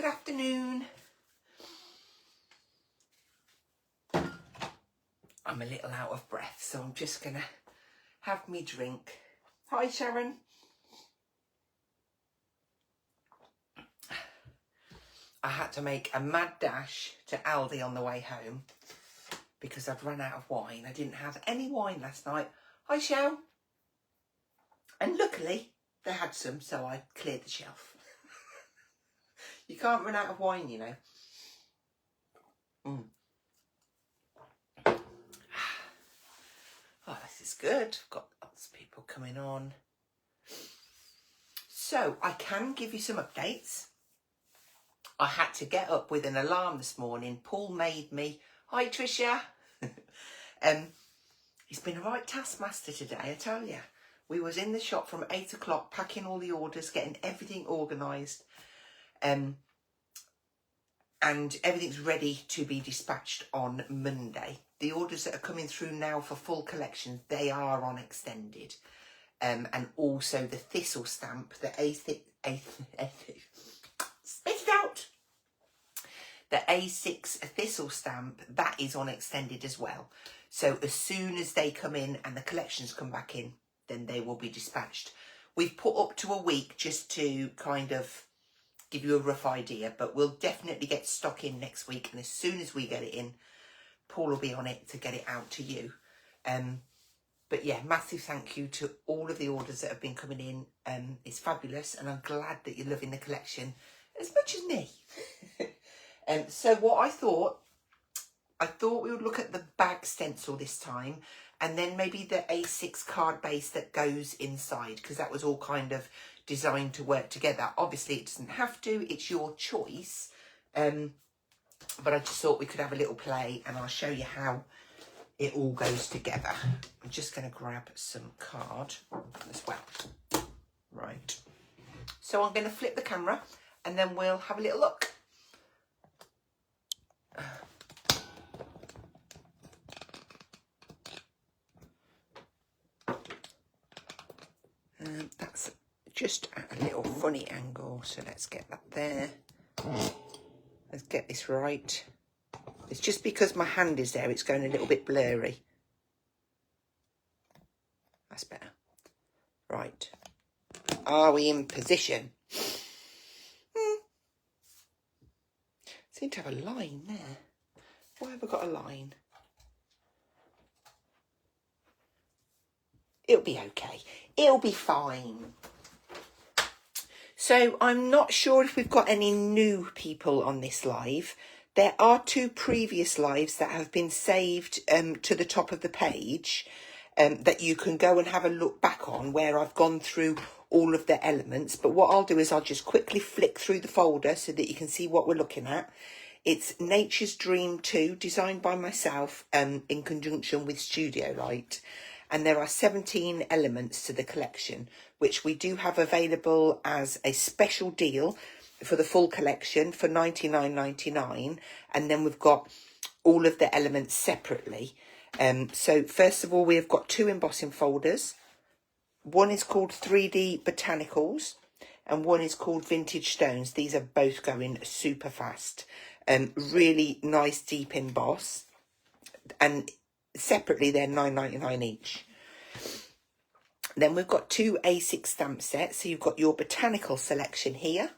Good afternoon. I'm a little out of breath, so I'm just going to have me drink. Hi, Sharon. I had to make a mad dash to Aldi on the way home because I'd run out of wine. I didn't have any wine last night. Hi, Shell. And luckily, they had some, so I cleared the shelf. You can't run out of wine, you know. Oh, this is good. I've got lots of people coming on. So, I can give you some updates. I had to get up with an alarm this morning. Paul made me. Hi, Tricia. He's been a right taskmaster today, I tell you. We was in the shop from 8 o'clock, packing all the orders, getting everything organised. And everything's ready to be dispatched on Monday. The orders that are coming through now for full collections, they are on extended. And also the thistle stamp, the spit it out. The A6 thistle stamp, that is on extended as well. So as soon as they come in and the collections come back in, then they will be dispatched. We've put up to a week just to kind of give you a rough idea, but we'll definitely get stock in next week. And as soon as we get it in, Paul will be on it to get it out to you. But yeah, massive thank you to all of the orders that have been coming in. It's fabulous, and I'm glad that you're loving the collection as much as me. So what I thought we would look at the bag stencil this time, and then maybe the A6 card base that goes inside, because that was all kind of designed to work together. Obviously, it doesn't have to. It's your choice. But I just thought we could have a little play, and I'll show you how it all goes together. I'm just going to grab some card as well. Right. So I'm going to flip the camera, and then we'll have a little look. That's just at a little funny angle, so let's get that there. Let's get this right. It's just because my hand is there, it's going a little bit blurry. That's better. Right. Are we in position? Seem to have a line there. Why have I got a line? It'll be okay. It'll be fine. So I'm not sure if we've got any new people on this live. There are 2 previous lives that have been saved to the top of the page that you can go and have a look back on, where I've gone through all of the elements. But what I'll do is I'll just quickly flick through the folder so that you can see what we're looking at. It's Nature's Dream 2, designed by myself in conjunction with Studio Light. And there are 17 elements to the collection, which we do have available as a special deal for the full collection for $99.99. And then we've got all of the elements separately. So first of all, we have got 2 embossing folders. One is called 3D Botanicals, and one is called Vintage Stones. These are both going super fast. Really nice deep emboss. And separately, they're $9.99 each. Then we've got 2 A6 stamp sets. So you've got your botanical selection here,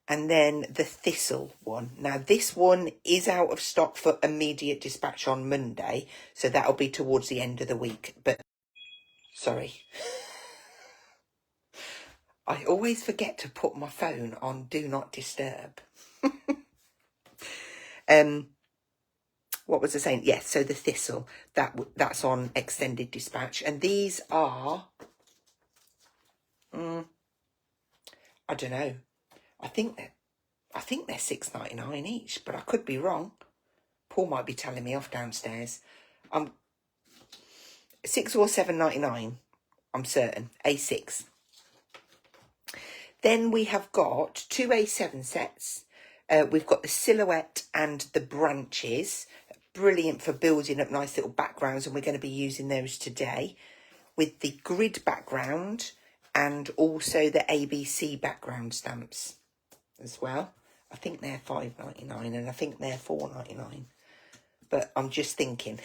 and then the thistle one. Now, this one is out of stock for immediate dispatch on Monday, so that'll be towards the end of the week. But, sorry. I always forget to put my phone on Do Not Disturb. What was I saying? Yes, so the thistle, that's on extended dispatch. And these are, I don't know. I think they're $6.99 each, but I could be wrong. Paul might be telling me off downstairs. $6 or $7.99, I'm certain. A6. Then we have got 2 A7 sets. We've got the silhouette and the branches. Brilliant for building up nice little backgrounds, and we're going to be using those today. With the grid background and also the ABC background stamps as well. I think they're £5.99 and I think they're £4.99. But I'm just thinking.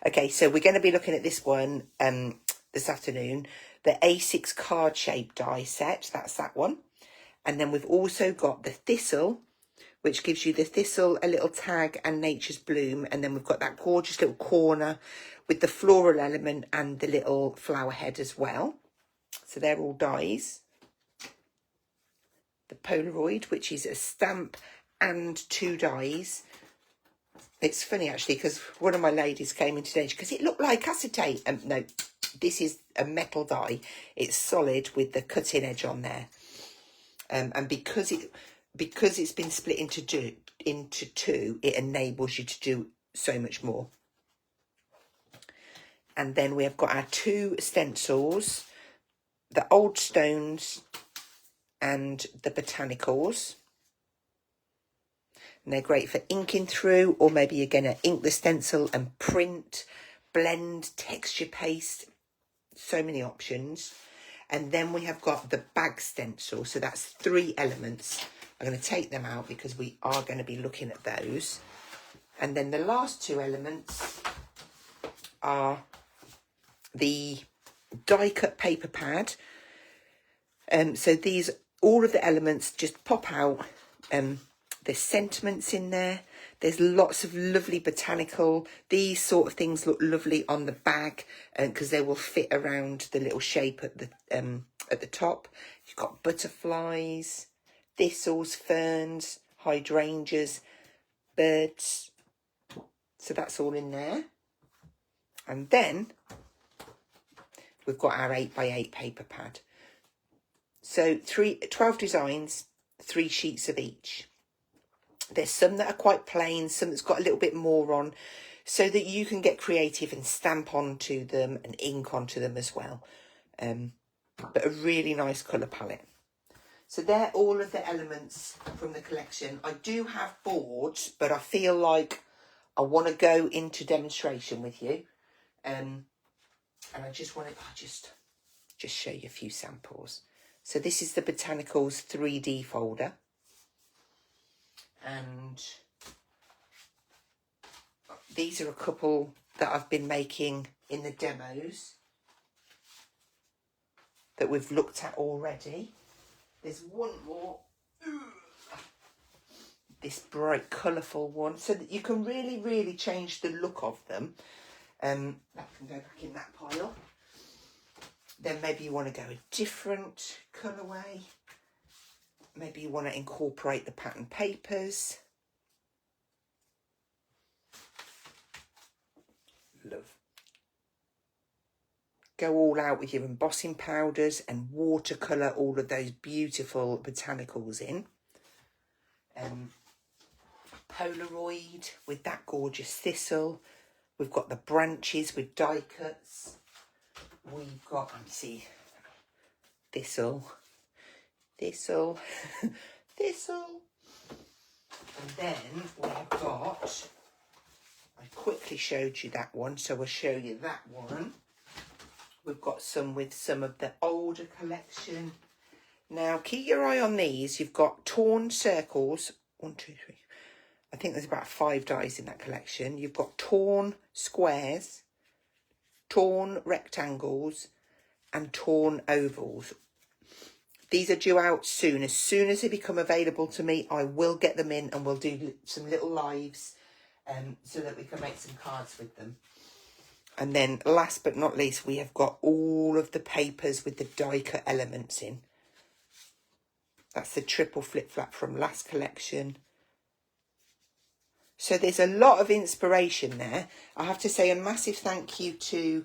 Okay, so we're going to be looking at this one this afternoon. The A6 card shape die set. That's that one. And then we've also got the thistle, which gives you the thistle, a little tag, and nature's bloom. And then we've got that gorgeous little corner with the floral element and the little flower head as well. So they're all dies. The Polaroid, which is a stamp and 2 dies. It's funny, actually, because one of my ladies came in today, because it looked like acetate. No, this is a metal die. It's solid with the cutting edge on there. And because it's been split into two, it enables you to do so much more. And then we have got our 2 stencils, the Old Stones and the Botanicals. And they're great for inking through, or maybe you're going to ink the stencil and print, blend, texture paste. So many options. And then we have got the bag stencil. So that's 3 elements. I'm going to take them out because we are going to be looking at those. And then the last 2 elements are the die cut paper pad. So these, all of the elements just pop out. There's sentiments in there. There's lots of lovely botanical. These sort of things look lovely on the bag because they will fit around the little shape at the top. You've got butterflies, thistles, ferns, hydrangeas, birds. So that's all in there. And then we've got our 8x8 paper pad. So 12 designs, 3 sheets of each. There's some that are quite plain, some that's got a little bit more on, so that you can get creative and stamp onto them and ink onto them as well. But a really nice colour palette. So they're all of the elements from the collection. I do have boards, but I feel like I want to go into demonstration with you. And I just want to just show you a few samples. So this is the Botanicals 3D folder. And these are a couple that I've been making in the demos that we've looked at already. There's one more, this bright colourful one, so that you can really change the look of them. That can go back in that pile. Then maybe you want to go a different colourway. Maybe you want to incorporate the pattern papers. Love. Go all out with your embossing powders and watercolour all of those beautiful botanicals in. Polaroid with that gorgeous thistle. We've got the branches with die cuts. We've got, let me see, thistle. Thistle, thistle, and then we have got, I quickly showed you that one, so we'll show you that one. We've got some with some of the older collection. Now, keep your eye on these. You've got torn circles, 1, 2, 3. I think there's about 5 dies in that collection. You've got torn squares, torn rectangles, and torn ovals. These are due out soon. As soon as they become available to me, I will get them in and we'll do some little lives so that we can make some cards with them. And then last but not least, we have got all of the papers with the die cut elements in. That's the triple flip flap from last collection. So there's a lot of inspiration there. I have to say a massive thank you to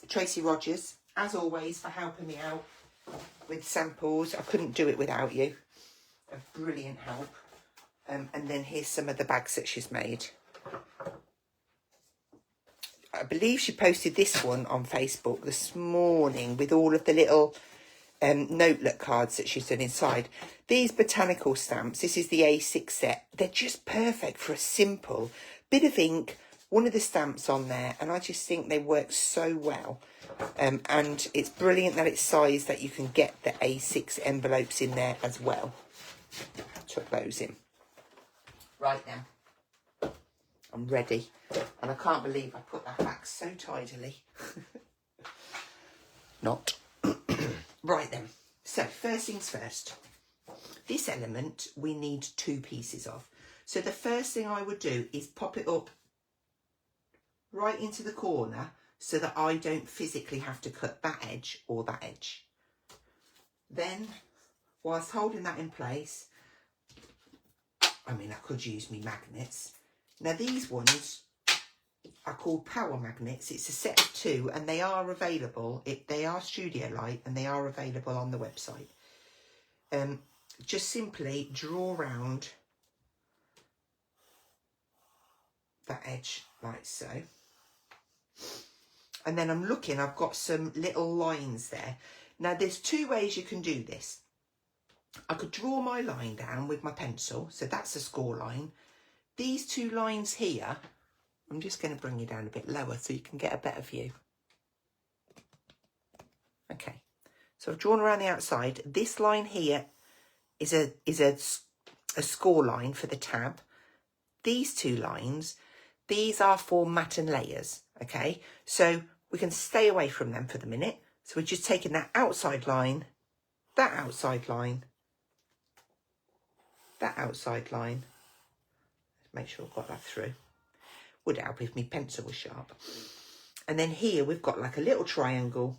Tracy Rogers, as always, for helping me out with samples. I couldn't do it without you. A brilliant help. And then here's some of the bags that she's made. I believe she posted this one on Facebook this morning with all of the little notelet cards that she's done inside. These botanical stamps, this is the A6 set. They're just perfect for a simple bit of ink, one of the stamps on there, and I just think they work so well. And it's brilliant that it's sized that you can get the A6 envelopes in there as well. tuck those in. Right then, I'm ready. And I can't believe I put that back so tidily. Not. Right then, so first things first. This element we need 2 pieces of. So the first thing I would do is pop it up right into the corner so that I don't physically have to cut that edge or that edge. Then, whilst holding that in place, I mean, I could use me magnets. Now these ones are called power magnets. It's a set of 2 and they are available. They are Studio Light and they are available on the website. Just simply draw around that edge like so. And then I'm looking, I've got some little lines there. Now there's 2 ways you can do this. I could draw my line down with my pencil, so that's a score line. These 2 lines here, I'm just going to bring you down a bit lower so you can get a better view. Okay, so I've drawn around the outside. This line here is a score line for the tab. These 2 lines, these are for mat and layers, okay? So we can stay away from them for the minute. So we're just taking that outside line, that outside line, that outside line. Let's make sure I've got that through. Would help if my pencil was sharp. And then here we've got like a little triangle.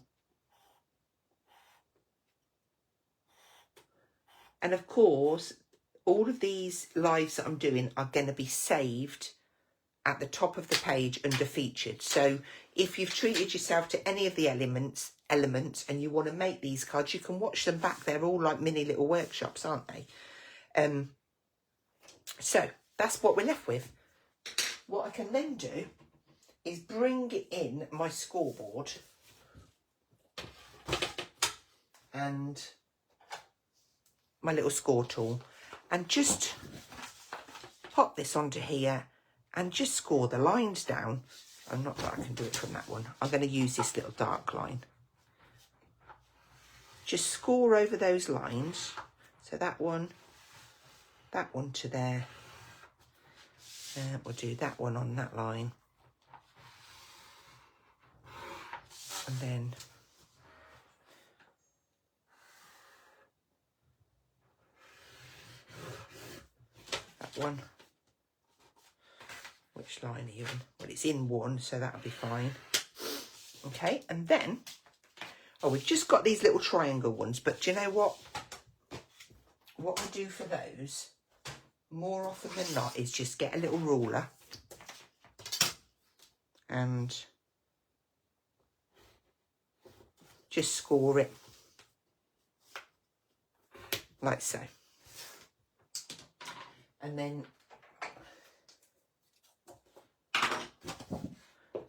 And of course, all of these lives that I'm doing are going to be saved at the top of the page under featured. So if you've treated yourself to any of the elements and you want to make these cards, you can watch them back. They're all like mini little workshops, aren't they? So that's what we're left with. What I can then do is bring in my scoreboard and my little score tool and just pop this onto here and just score the lines down. I'm not that I can do it from that one. I'm going to use this little dark line. Just score over those lines. So that one to there. We'll do that one on that line. And then that one. Which line are you in? Well, it's in 1, so that'll be fine. Okay, and then, oh, we've just got these little triangle ones, but do you know what? What we do for those, more often than not, is just get a little ruler and just score it like so. And then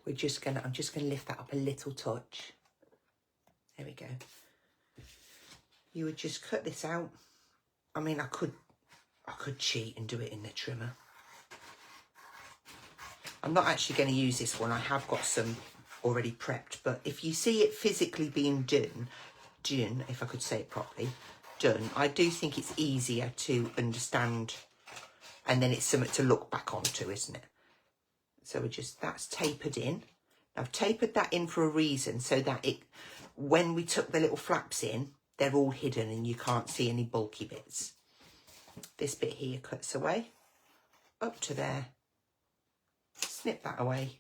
I'm just gonna lift that up a little touch. There we go. You would just cut this out. I mean, I could cheat and do it in the trimmer. I'm not actually going to use this one. I have got some already prepped, but if you see it physically being done, if I could say it properly, done, I do think it's easier to understand, and then it's something to look back onto, isn't it? So that's tapered in. I've tapered that in for a reason, so that when we tuck the little flaps in, they're all hidden and you can't see any bulky bits. This bit here cuts away, up to there, snip that away,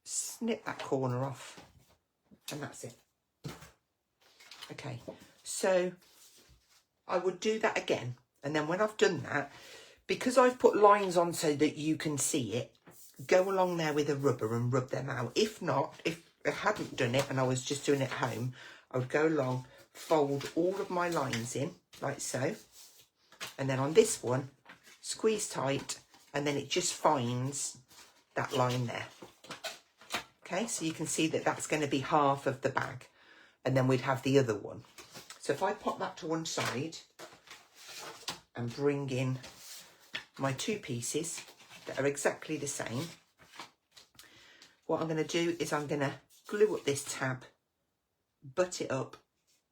snip that corner off, and that's it. Okay, so I would do that again, and then when I've done that, because I've put lines on so that you can see it, go along there with a rubber and rub them out. If not, if I hadn't done it and I was just doing it at home, I would go along, fold all of my lines in like so, and then on this one squeeze tight, and then it just finds that line there. Okay, so you can see that that's going to be half of the bag, and then we'd have the other one. So if I pop that to one side and bring in my 2 pieces that are exactly the same, what I'm going to do is I'm going to glue up this tab, butt it up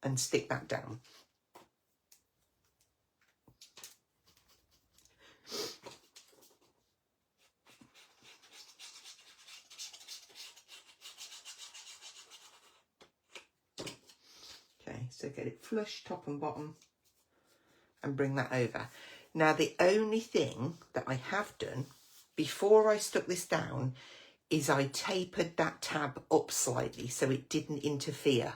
and stick that down. So get it flush, top and bottom, and bring that over. Now, the only thing that I have done before I stuck this down is I tapered that tab up slightly so it didn't interfere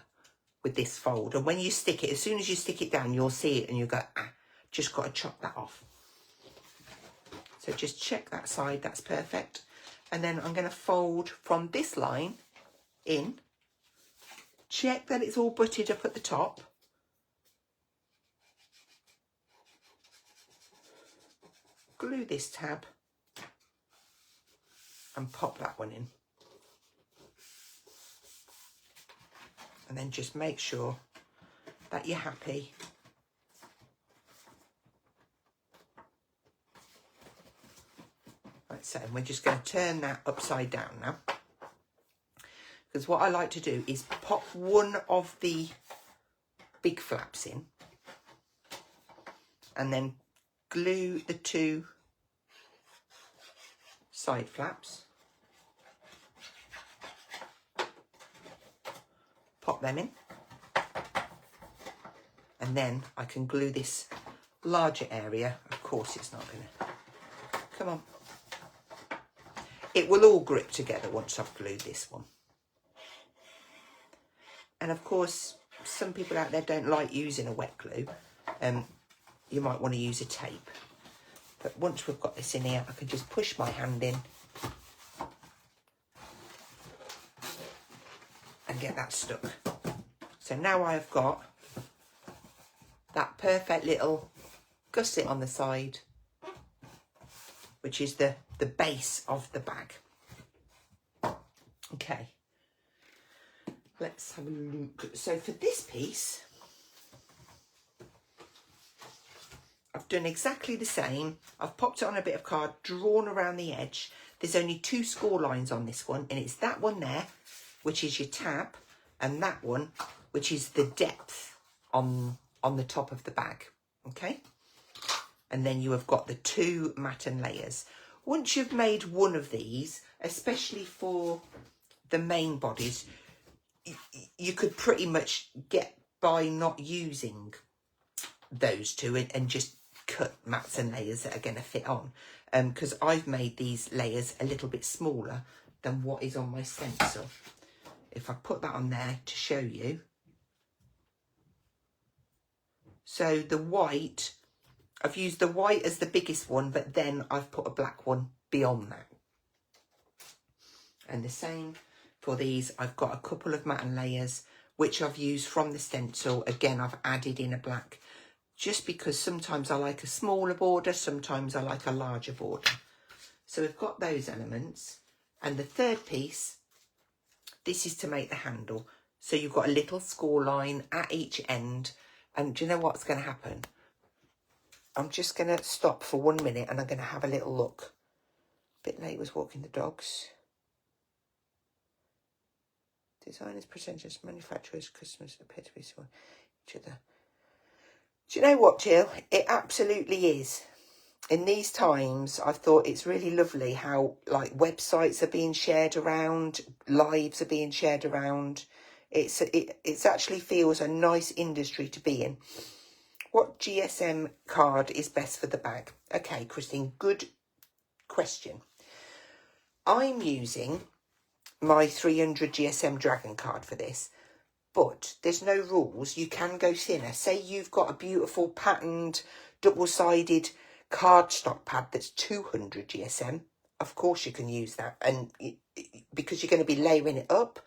with this fold. And when you stick it, as soon as you stick it down, you'll see it and you'll go, ah, just got to chop that off. So just check that side, that's perfect. And then I'm going to fold from this line in. Check that it's all butted up at the top. Glue this tab and pop that one in. And then just make sure that you're happy. Right, so we're just going to turn that upside down now. Because what I like to do is pop one of the big flaps in and then glue the two side flaps. Pop them in. And then I can glue this larger area. Of course it's not going to. Come on. It will all grip together once I've glued this one. And of course, some people out there don't like using a wet glue. You might want to use a tape. But once we've got this in here, I can just push my hand in and get that stuck. So now I've got that perfect little gusset on the side, which is the base of the bag. Okay. Let's have a look. So for this piece, I've done exactly the same. I've popped it on a bit of card, drawn around the edge. There's only 2 score lines on this one, and it's that one there, which is your tab, and that one, which is the depth on the top of the bag. Okay? And then you have got the 2 matten layers. Once you've made one of these, especially for the main bodies, you could pretty much get by not using those 2 and just cut mats and layers that are going to fit on. Because I've made these layers a little bit smaller than what is on my stencil. If I put that on there to show you. So the white, I've used the white as the biggest one, but then I've put a black one beyond that. And the same for these, I've got a couple of matten layers, which I've used from the stencil. Again, I've added in a black, just because sometimes I like a smaller border, sometimes I like a larger border. So we've got those elements. And the third piece, this is to make the handle. So you've got a little score line at each end. And do you know what's going to happen? I'm just going to stop for 1 minute and I'm going to have a little look. A bit late was walking the dogs. Designers, presenters, manufacturers, customers appear to be so each other. Do you know what, Jill? It absolutely is. In these times, I've thought it's really lovely how like websites are being shared around, lives are being shared around. It actually feels a nice industry to be in. What GSM card is best for the bag? Okay, Christine, good question. I'm using my 300 GSM Dragon card for this, but there's no rules. You can go thinner. Say you've got a beautiful patterned double-sided cardstock pad that's 200 GSM. Of course you can use that, and because you're going to be layering it up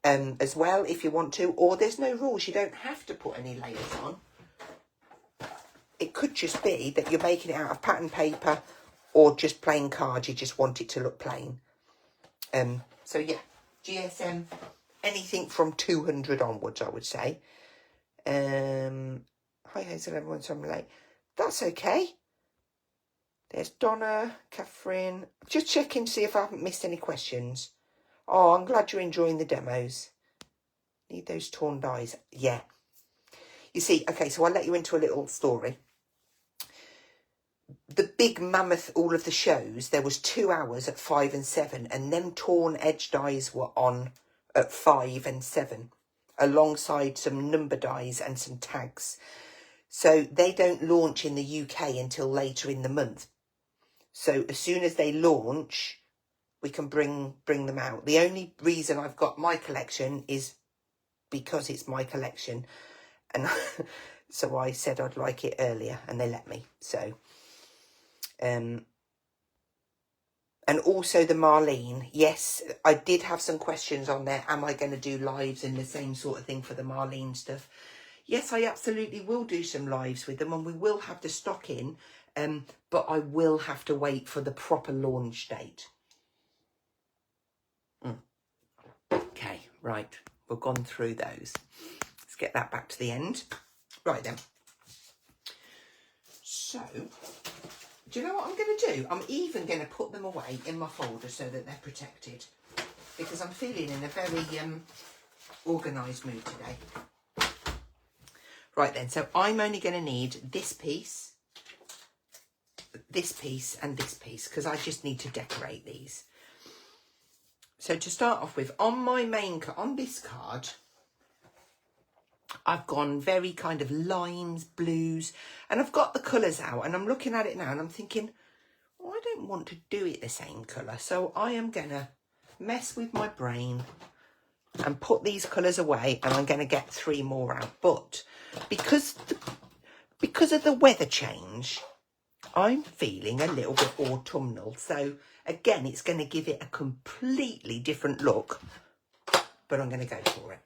as well if you want to, or there's no rules. You don't have to put any layers on. It could just be that you're making it out of pattern paper or just plain card. You just want it to look plain. So yeah, GSM, anything from 200 onwards, I would say. Hi Hazel, everyone's I'm late. That's okay. There's Donna, Catherine. Just checking to see if I haven't missed any questions. Oh, I'm glad you're enjoying the demos. Need those torn dies. Yeah. You see, okay, so I'll let you into a little story. The big mammoth, all of the shows, there was 2 hours at 5 and 7, and them torn edge dies were on at 5 and 7. alongside some number dies and some tags. So they don't launch in the UK until later in the month. So as soon as they launch, we can bring them out. The only reason I've got my collection is because it's my collection. And so I said I'd like it earlier and they let me. So, and also the Marlene. Yes, I did have some questions on there. Am I going to do lives and the same sort of thing for the Marlene stuff? Yes, I absolutely will do some lives with them and we will have the stock in, but I will have to wait for the proper launch date. Okay, right, we've gone through those. Let's get that back to the end. Right then. So, do you know what I'm going to do? I'm even going to put them away in my folder so that they're protected, because I'm feeling in a very organised mood today. Right then, so I'm only going to need this piece, and this piece, because I just need to decorate these. So to start off with, on this card, I've gone very kind of limes, blues, and I've got the colours out, and I'm looking at it now and I'm thinking, well, I don't want to do it the same colour. So I am going to mess with my brain and put these colours away, and I'm going to get 3 more out. But because of the weather change, I'm feeling a little bit autumnal. So again, it's going to give it a completely different look, but I'm going to go for it.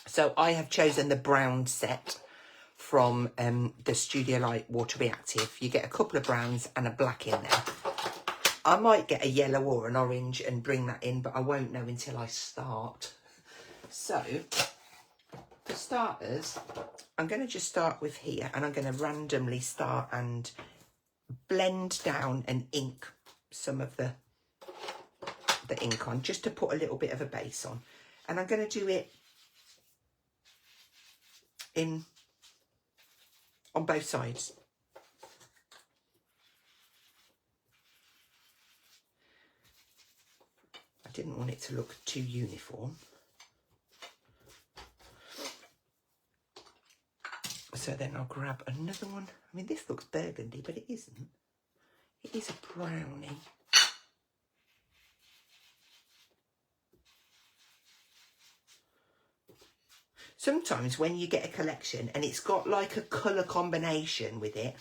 So I have chosen the brown set from the Studio Light Water Reactive. You get a couple of browns and a black in there. I might get a yellow or an orange and bring that in, but I won't know until I start. So, for starters, I'm going to just start with here, and I'm going to randomly start and blend down and ink some of the ink on, just to put a little bit of a base on. And I'm going to do it on both sides. I didn't want it to look too uniform. So then I'll grab another one. I mean, this looks burgundy, but it isn't. It is a brownie. Sometimes when you get a collection and it's got like a colour combination with it,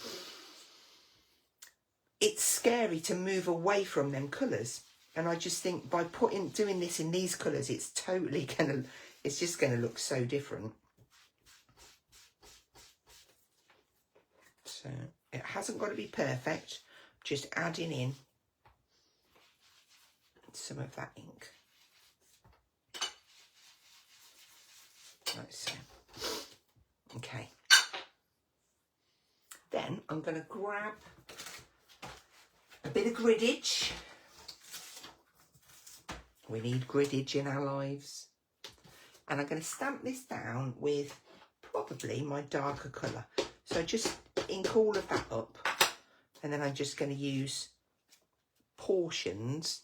it's scary to move away from them colours. And I just think by doing this in these colours, it's just gonna look so different. So it hasn't got to be perfect, just adding in some of that ink. Like so. Okay. Then I'm going to grab a bit of griddage. We need griddage in our lives. And I'm going to stamp this down with probably my darker colour. So just ink all of that up. And then I'm just going to use portions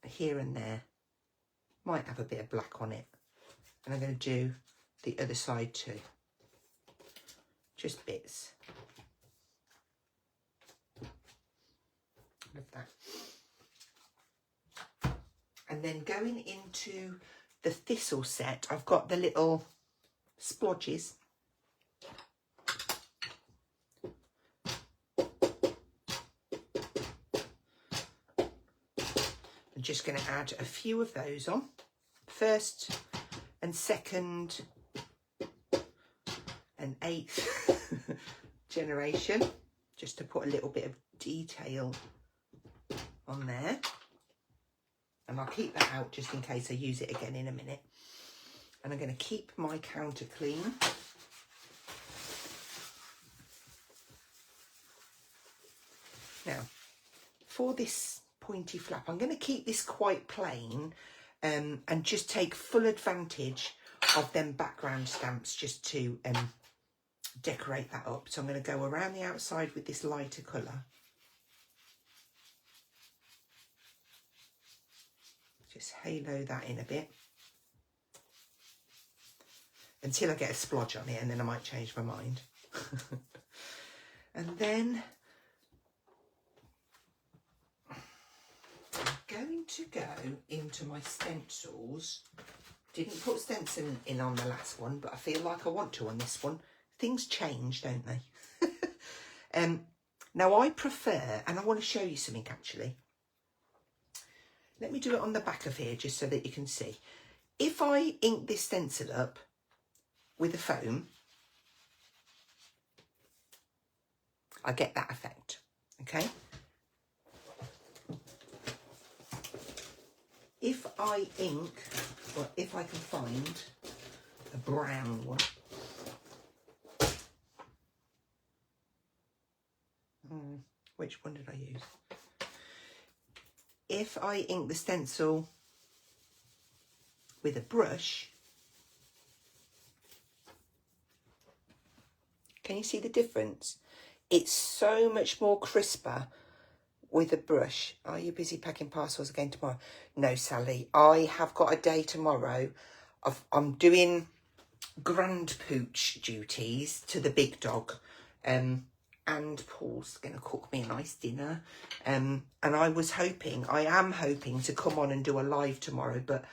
here and there. Might have a bit of black on it. And I'm going to do the other side too. Just bits. Love that. And then going into the thistle set, I've got the little splodges. I'm just going to add a few of those on. First and second and 8th generation, just to put a little bit of detail on there. And I'll keep that out just in case I use it again in a minute. And I'm going to keep my counter clean. Now, for this pointy flap, I'm going to keep this quite plain and just take full advantage of them background stamps just to decorate that up. So I'm going to go around the outside with this lighter colour. Just halo that in a bit. Until I get a splodge on it, and then I might change my mind. And then I'm going to go into my stencils. Didn't put stencil in on the last one, but I feel like I want to on this one. Things change, don't they? Now I prefer, and I want to show you something actually. Let me do it on the back of here just so that you can see. If I ink this stencil up with a foam, I get that effect, okay? If I ink, or if I can find a brown one. Which one did I use? If I ink the stencil with a brush, can you see the difference? It's so much more crisper with a brush. Are you busy packing parcels again tomorrow? No, Sally. I have got a day tomorrow. I'm doing grand pooch duties to the big dog. And Paul's going to cook me a nice dinner. And I am hoping to come on and do a live tomorrow, but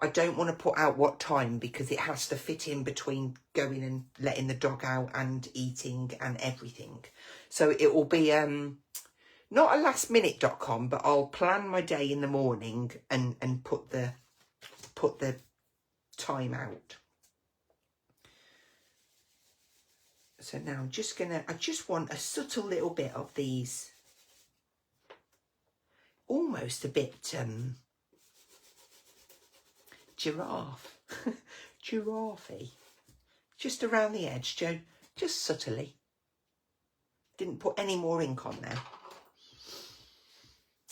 I don't want to put out what time because it has to fit in between going and letting the dog out and eating and everything. So it will be not a lastminute.com, but I'll plan my day in the morning and put the time out. So now I'm just I just want a subtle little bit of these, almost a bit giraffe, giraffe-y, just around the edge, Joe, just subtly. Didn't put any more ink on there.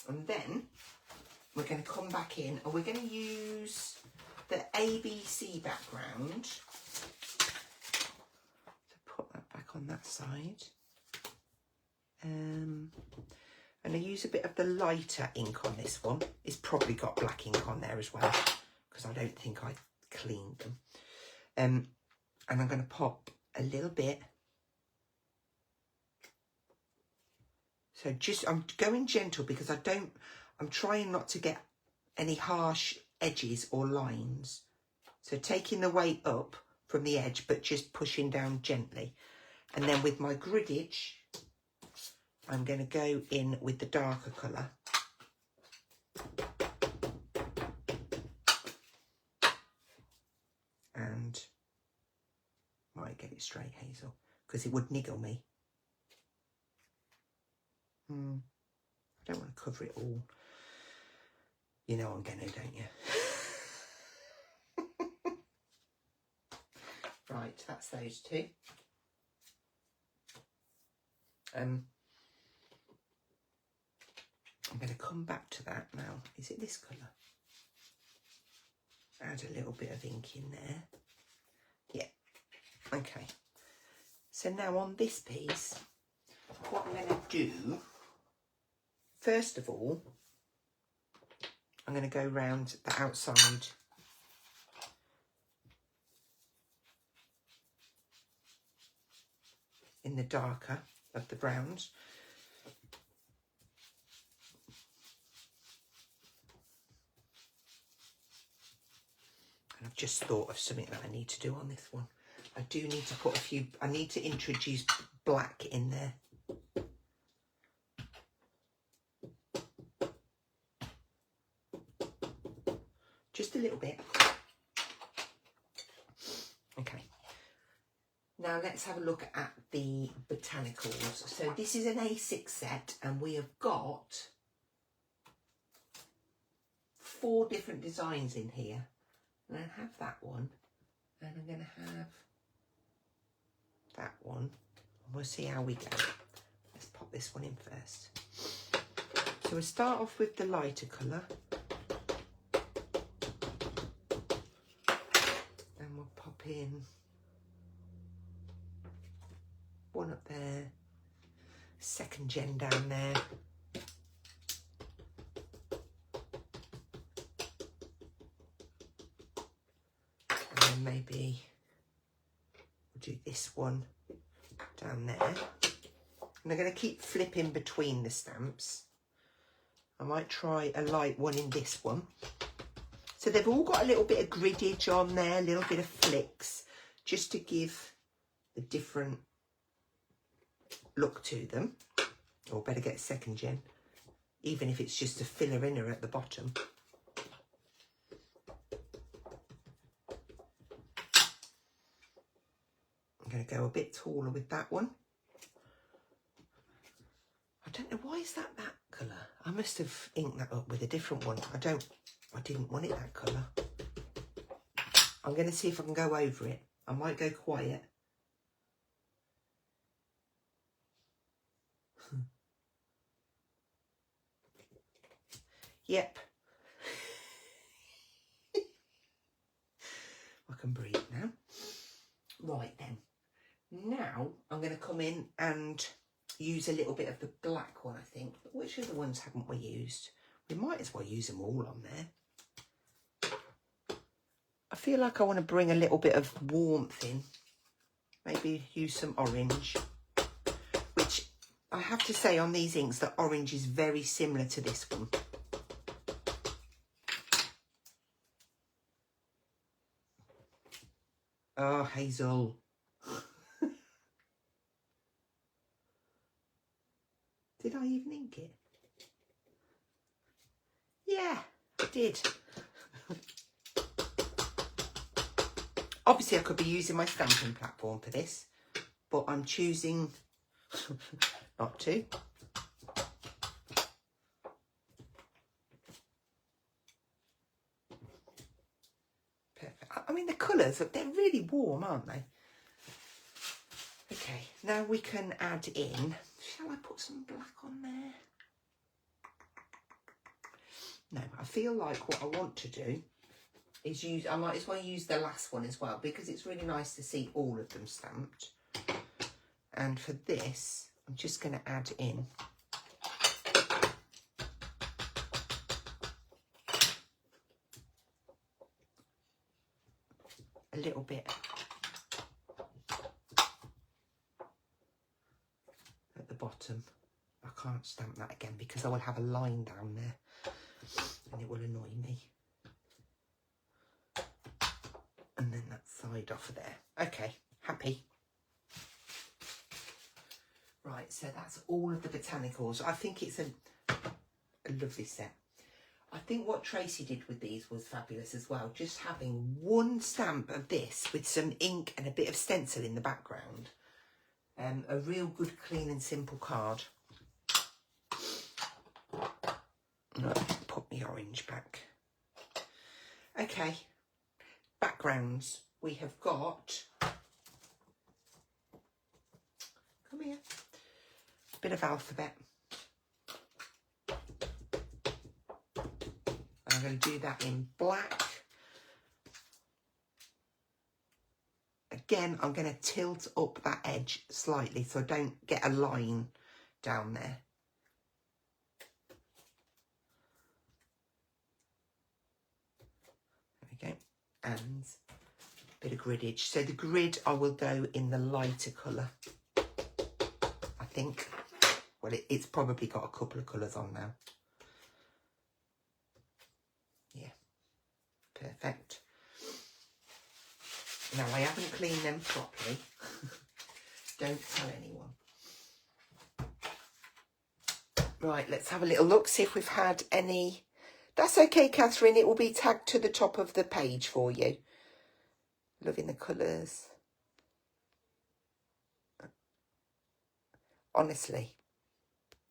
And then we're going to come back in and we're going to use the ABC background. So put that back on that side. And I use a bit of the lighter ink on this one. It's probably got black ink on there as well, because I don't think I cleaned them. And I'm going to pop a little bit. So I'm going gentle because I'm trying not to get any harsh edges or lines. So taking the weight up from the edge, but just pushing down gently. And then with my griddage, I'm going to go in with the darker colour. And might get it straight, Hazel, because it would niggle me. I don't want to cover it all. You know I'm going to, don't you? Right, that's those two. I'm going to come back to that now. Is it this colour? Add a little bit of ink in there. Yeah, okay. So now on this piece, what I'm going to do, first of all, I'm going to go round the outside in the darker of the browns. And I've just thought of something that I need to do on this one. I do need to put I need to introduce black in there. Just a little bit. Okay. Now let's have a look at the botanicals. So this is an A6 set and we have got 4 different designs in here. And I have that one. And I'm going to have that one. And we'll see how we go. Let's pop this one in first. So we'll start off with the lighter colour. And we'll pop in one up there, second gen down there. maybe we'll do this one down there. And I'm going to keep flipping between the stamps. I might try a light one in this one. So they've all got a little bit of griddage on there, a little bit of flicks, just to give the different look to them. Or better get a second gen, even if it's just a filler inner at the bottom. I'm going to go a bit taller with that one. I don't know, why is that colour? I must have inked that up with a different one. I didn't want it that colour. I'm going to see if I can go over it. I might go quiet. Yep. I can breathe now. Right then. Now I'm going to come in and use a little bit of the black one, I think. Which other ones haven't we used? We might as well use them all on there. I feel like I want to bring a little bit of warmth in. Maybe use some orange. Which I have to say on these inks that orange is very similar to this one. Oh, Hazel. Did I even ink it? Yeah, I did. Obviously, I could be using my stamping platform for this, but I'm choosing not to. Perfect. I mean, the colours, they're really warm, aren't they? Okay, now we can add in, shall I put some black on there? No, I feel like what I want to do is use, I might as well use the last one as well, because it's really nice to see all of them stamped. And for this, I'm just going to add in a little bit at the bottom. I can't stamp that again because I will have a line down there and it will annoy me. And then that side off of there. Okay, happy. Right, so that's all of the botanicals. I think it's a lovely set. I think what Tracy did with these was fabulous as well. Just having one stamp of this with some ink and a bit of stencil in the background. A real good, clean and simple card. Put my orange back. Okay, backgrounds. We have got, come here, a bit of alphabet. I'm going to do that in black. Again, I'm going to tilt up that edge slightly so I don't get a line down there. There we go. And a bit of griddage. So the grid, I will go in the lighter colour, I think. Well, it's probably got a couple of colours on now. Yeah, perfect. Now, I haven't cleaned them properly. Don't tell anyone. Right, let's have a little look, see if we've had any. That's okay, Catherine. It will be tagged to the top of the page for you. Loving the colours. Honestly,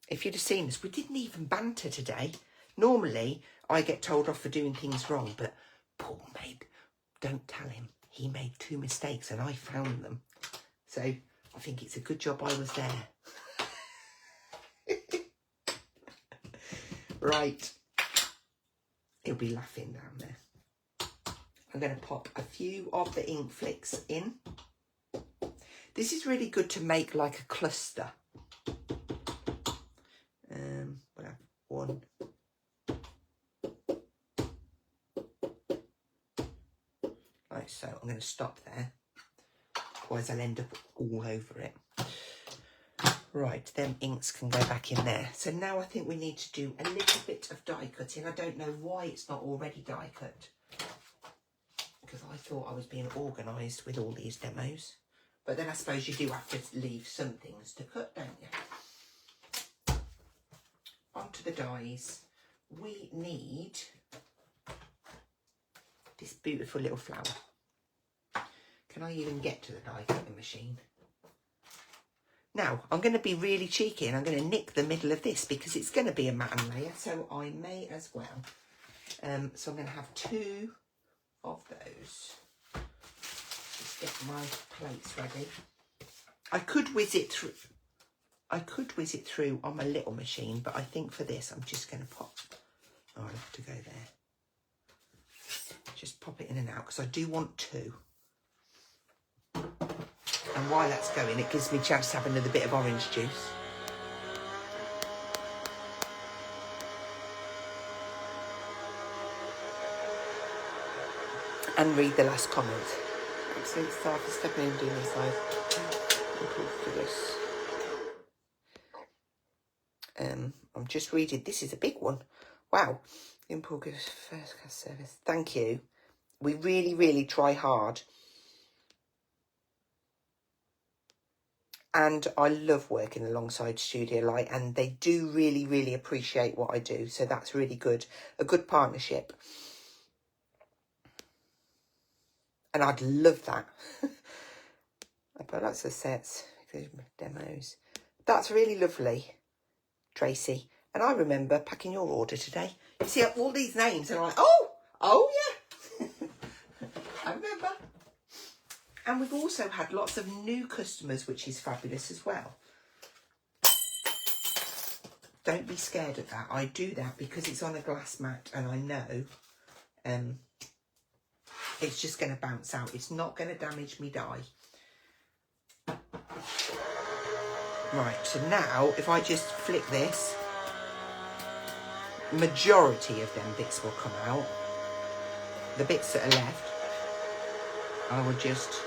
if you'd have seen us, we didn't even banter today. Normally, I get told off for doing things wrong, but Paul made, don't tell him. He made 2 mistakes and I found them. So I think it's a good job I was there. Right. He'll be laughing down there. I'm going to pop a few of the ink flicks in. This is really good to make like a cluster. We'll have 1. Like so. So I'm going to stop there, otherwise I'll end up all over it. Right, them inks can go back in there. So now I think we need to do a little bit of die cutting. I don't know why it's not already die cut, because I thought I was being organised with all these demos. But then I suppose you do have to leave some things to cut, don't you? Onto the dies. We need this beautiful little flower. Can I even get to the die cutting machine? Now, I'm going to be really cheeky and I'm going to nick the middle of this because it's going to be a matte layer, so I may as well. So I'm going to have 2 of those. Just get my plates ready. I could whiz it through. I could whiz it through on my little machine, but I think for this I'm just going to pop. Oh, I'll have to go there. Just pop it in and out because I do want 2. And while that's going, it gives me a chance to have another bit of orange juice. And read the last comment. Absolute star for stepping in and doing this live. For this. I'm just reading. This is a big one. Wow. Import gives first class service. Thank you. We really, really try hard. And I love working alongside Studio Light, and they do really, really appreciate what I do. So that's really good. A good partnership. And I'd love that. I put lots of sets, demos. That's really lovely, Tracy. And I remember packing your order today. You see all these names and I'm like, oh yeah. I remember. And we've also had lots of new customers, which is fabulous as well. Don't be scared of that. I do that because it's on a glass mat and I know it's just going to bounce out. It's not going to damage me die. Right, so now if I just flick this, majority of them bits will come out. The bits that are left, I will just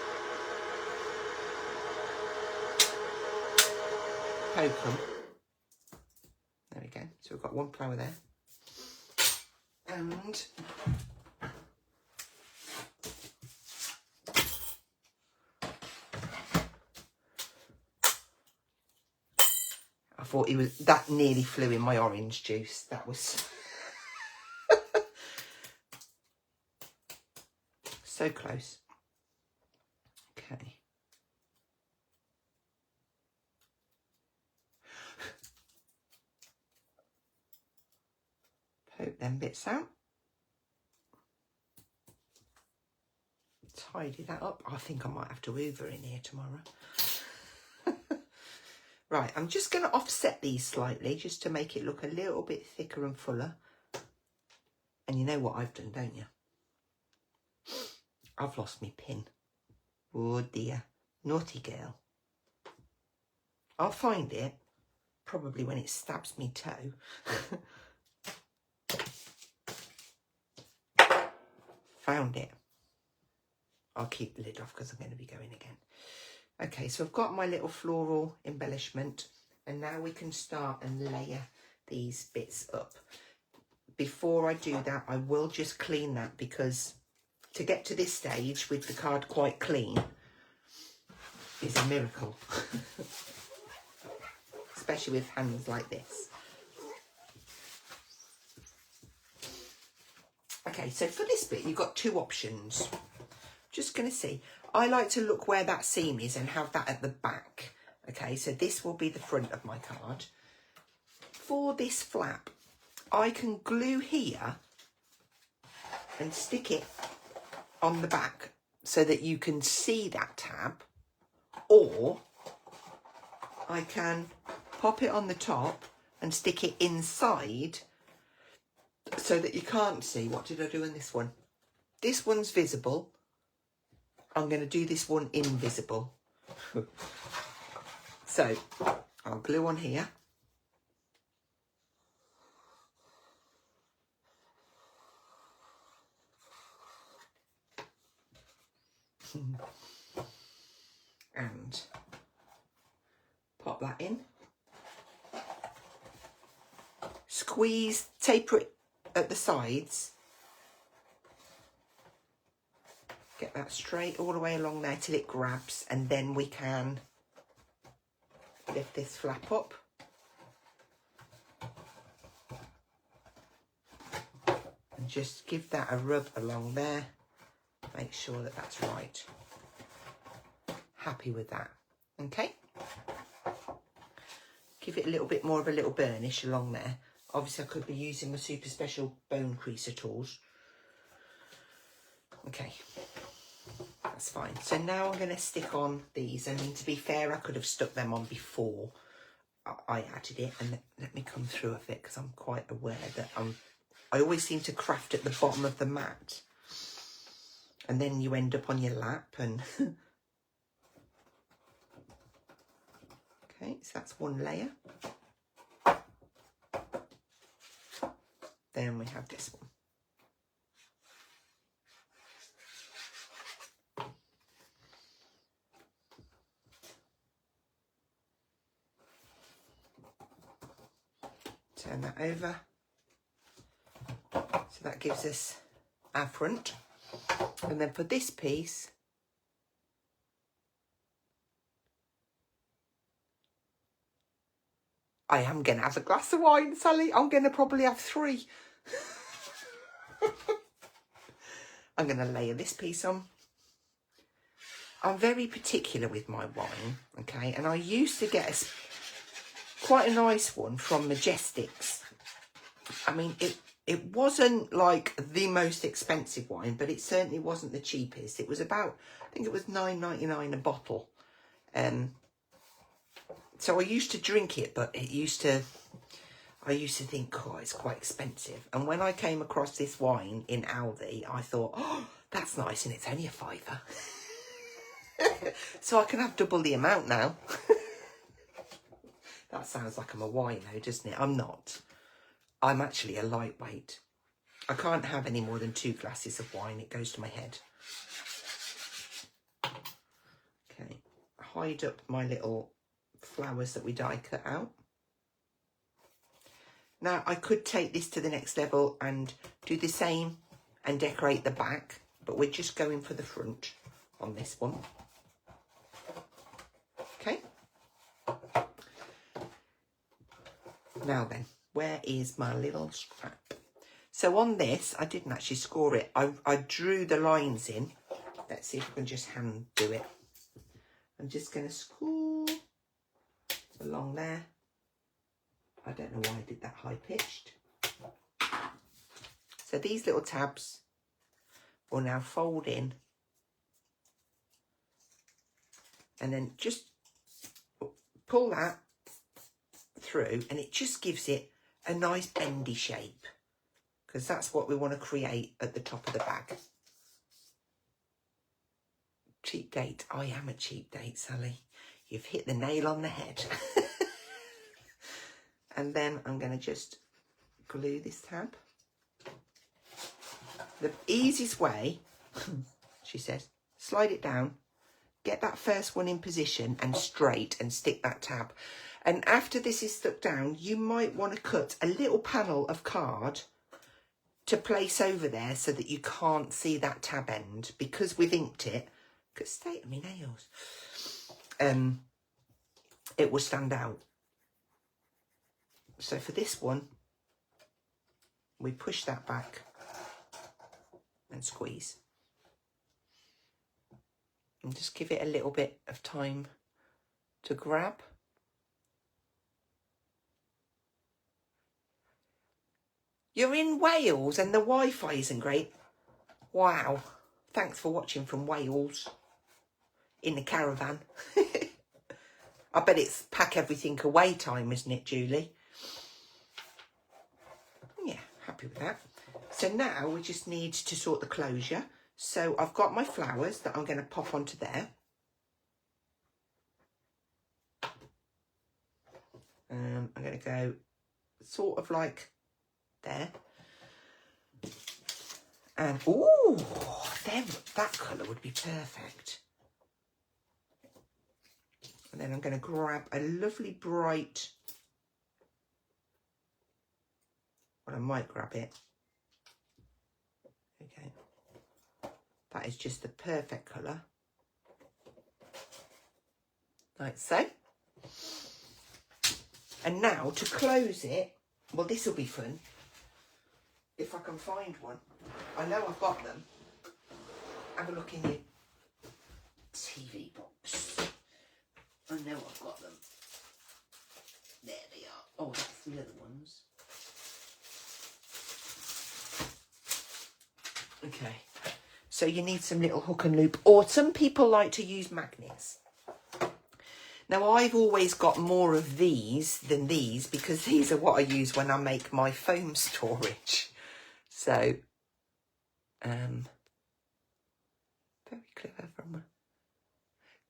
poke them. There we go. So we've got one flower there. And I thought that nearly flew in my orange juice. That was so close. Okay. Poke them bits out. Tidy that up. I think I might have to hoover in here tomorrow. Right, I'm just going to offset these slightly just to make it look a little bit thicker and fuller. And you know what I've done, don't you? I've lost my pin. Oh dear. Naughty girl. I'll find it. Probably when it stabs me toe. Found it. I'll keep the lid off because I'm going to be going again. Okay, so I've got my little floral embellishment. And now we can start and layer these bits up. Before I do that, I will just clean that because to get to this stage with the card quite clean is a miracle. Especially with hands like this. Okay, so for this bit, you've got 2 options. Just going to see. I like to look where that seam is and have that at the back. Okay, so this will be the front of my card. For this flap, I can glue here and stick it on the back so that you can see that tab, or I can pop it on the top and stick it inside so that you can't see. What did I do in this one? This one's visible. I'm going to do this one invisible. So I'll glue on here. And pop that in. Squeeze, taper it at the sides. Get that straight all the way along there till it grabs, and then we can lift this flap up. And just give that a rub along there. Make sure that that's right. Happy with that. Okay. Give it a little bit more of a little burnish along there. Obviously I could be using my super special bone creaser tools. Okay. That's fine. So now I'm going to stick on these. I mean, to be fair, I could have stuck them on before I added it. And let me come through a bit, because I'm quite aware that I always seem to craft at the bottom of the mat. And then you end up on your lap and... Okay, so that's one layer. Then we have this one. Turn that over. So that gives us our front. And then for this piece, I am going to have a glass of wine, Sally. I'm going to probably have 3. I'm going to layer this piece on. I'm very particular with my wine, okay? And I used to get quite a nice one from Majestics. I mean, it wasn't like the most expensive wine, but it certainly wasn't the cheapest. It was about, I think it was $9.99 a bottle. So I used to drink it, but I used to think, oh, it's quite expensive. And when I came across this wine in Aldi, I thought, oh, that's nice, and it's only a £5. So I can have double the amount now. That sounds like I'm a wino, doesn't it? I'm not. I'm actually a lightweight. I can't have any more than 2 glasses of wine. It goes to my head. Okay, hide up my little flowers that we die cut out. Now I could take this to the next level and do the same and decorate the back, but we're just going for the front on this one. Okay. Now then, where is my little scrap? So on this, I didn't actually score it. I drew the lines in. Let's see if I can just hand do it. I'm just going to score along there. I don't know why I did that high pitched. So these little tabs will now fold in. And then just pull that through, and it just gives it a nice bendy shape, because that's what we want to create at the top of the bag. Cheap date. I am a cheap date, Sally. You've hit the nail on the head. And then I'm going to just glue this tab. The easiest way, she says, slide it down, get that first one in position and straight, and stick that tab. And after this is stuck down, you might want to cut a little panel of card to place over there so that you can't see that tab end, because we've inked it. Good state of my nails. It will stand out. So for this one, we push that back and squeeze. And just give it a little bit of time to grab. You're in Wales and the Wi-Fi isn't great. Wow. Thanks for watching from Wales. In the caravan. I bet it's pack everything away time, isn't it, Julie? Yeah, happy with that. So now we just need to sort the closure. So I've got my flowers that I'm going to pop onto there. I'm going to go sort of like there. And, ooh, that colour would be perfect. And then I'm going to grab a lovely bright, well, I might grab it. Okay. That is just the perfect colour. Like so. And now to close it, well, this will be fun. If I can find one. I know I've got them. Have a look in your TV box. I know I've got them. There they are. Oh, that's the other ones. Okay. So you need some little hook and loop. Or some people like to use magnets. Now, I've always got more of these than these because these are what I use when I make my foam storage. So, very clever from her.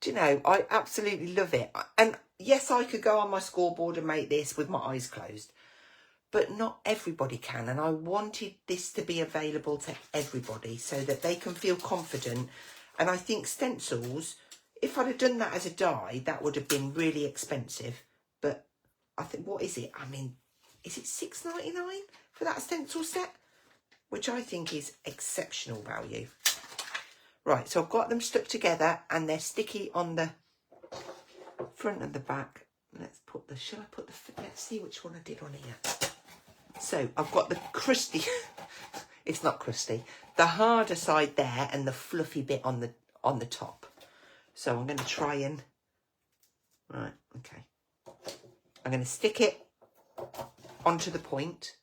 Do you know, I absolutely love it. And yes, I could go on my scoreboard and make this with my eyes closed, but not everybody can. And I wanted this to be available to everybody so that they can feel confident. And I think stencils, if I'd have done that as a die, that would have been really expensive. But I think, what is it? I mean, is it $6.99 for that stencil set? Which I think is exceptional value. Right, so I've got them stuck together and they're sticky on the front and the back. Let's put the, shall I put the, let's see which one I did on here. So I've got the crusty, it's not crusty, the harder side there and the fluffy bit on the top. So I'm going to try and, right, okay. I'm going to stick it onto the point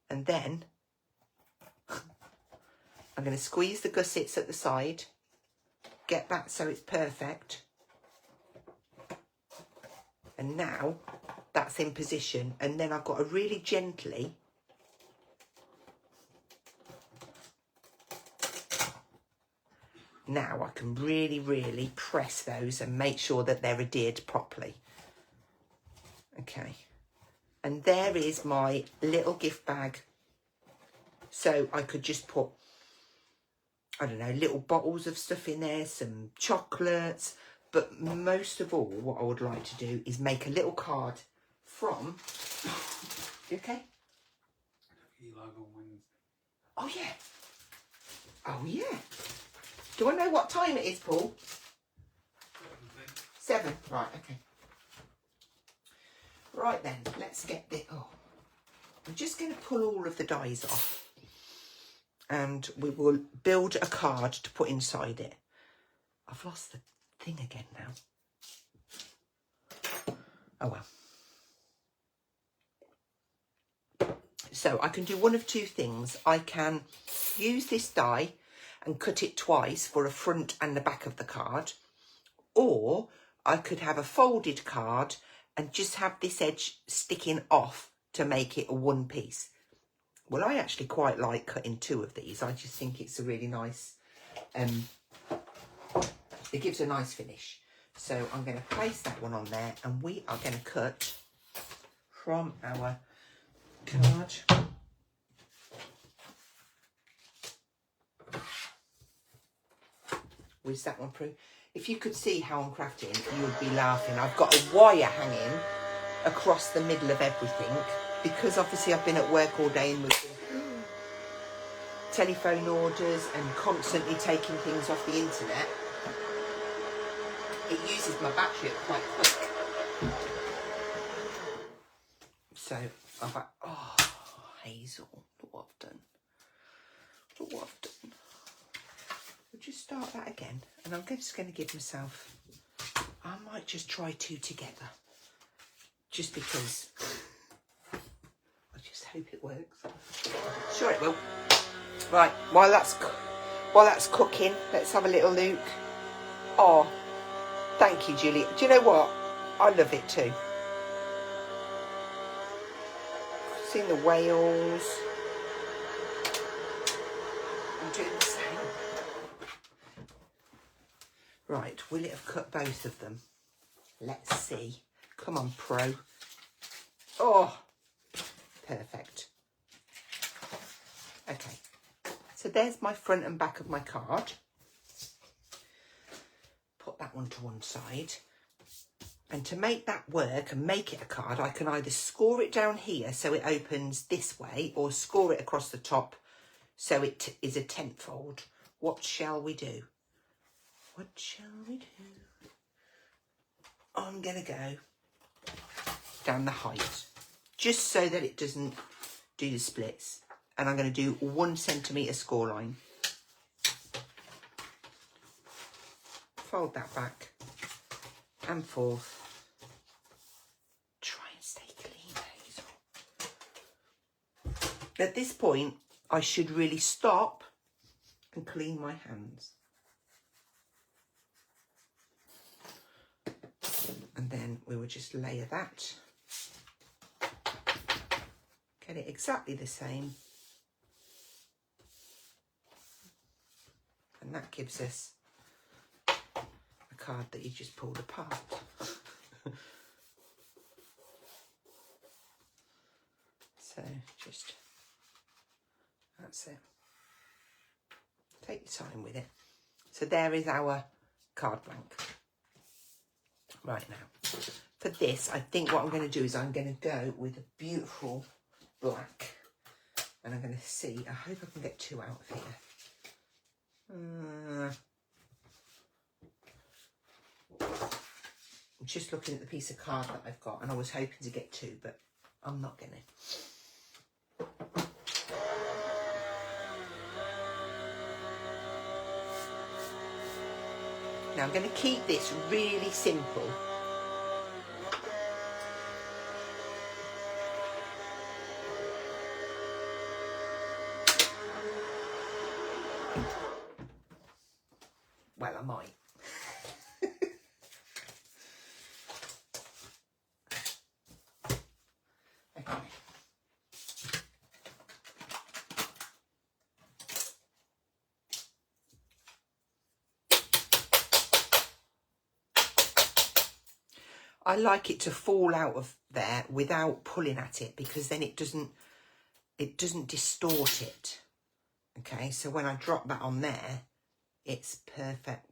and then I'm going to squeeze the gussets at the side, get that so it's perfect. And now that's in position. And then I've got to really gently now I can really press those and make sure that they're adhered properly. Okay. And there is my little gift bag. So I could just put, I don't know, little bottles of stuff in there, some chocolates. But most of all, what I would like to do is make a little card from... You okay? Oh, yeah. Oh, yeah. Do I know what time it is, Paul? 7. Right, okay. Right then, let's get the... Oh, I'm just going to pull all of the dies off. And we will build a card to put inside it. I've lost the thing again now. Oh well. So I can do one of two things. I can use this die and cut it twice for a front and the back of the card. Or I could have a folded card and just have this edge sticking off to make it a one piece. Well, I actually quite like cutting 2 of these. I just think it's a really nice, it gives a nice finish. So I'm going to place that one on there and we are going to cut from our card. Whiz that one through. If you could see how I'm crafting, you would be laughing. I've got a wire hanging across the middle of everything because obviously I've been at work all day and with telephone orders and constantly taking things off the internet. It uses my battery up quite quick. So I'm like, oh, Hazel, look what I've done. Look what I've done. We'll just start that again. And I'm just going to give myself, I might just try 2 together. Just because I just hope it works. Sure it will. Right, while that's cooking, let's have a little look. Oh, thank you, Julie. Do you know what? I love it too. Seen the whales. I'm doing the same. Right, will it have cut both of them? Let's see. Come on, Pro. Oh, perfect. Okay, So there's my front and back of my card. Put that one to one side. And to make that work and make it a card, I can either score it down here so it opens this way, or score it across the top so it is a tenfold. What shall we do? What shall we do? I'm going to go down the height, just so that it doesn't do the splits. And I'm going to do 1 centimetre score line. Fold that back and forth. Try and stay clean, Hazel. At this point, I should really stop and clean my hands. And then we will just layer that. Get it exactly the same. And that gives us a card that you just pulled apart. So just, that's it. Take your time with it. So there is our card blank. Right, now, for this, I think what I'm going to do is I'm going to go with a beautiful black. And I'm going to see, I hope I can get 2 out of here. I'm just looking at the piece of card that I've got, and I was hoping to get 2, but I'm not going to. Now I'm going to keep this really simple. Well, I might. Okay. I like it to fall out of there without pulling at it, because then it doesn't distort it. Okay, so when I drop that on there, it's perfect.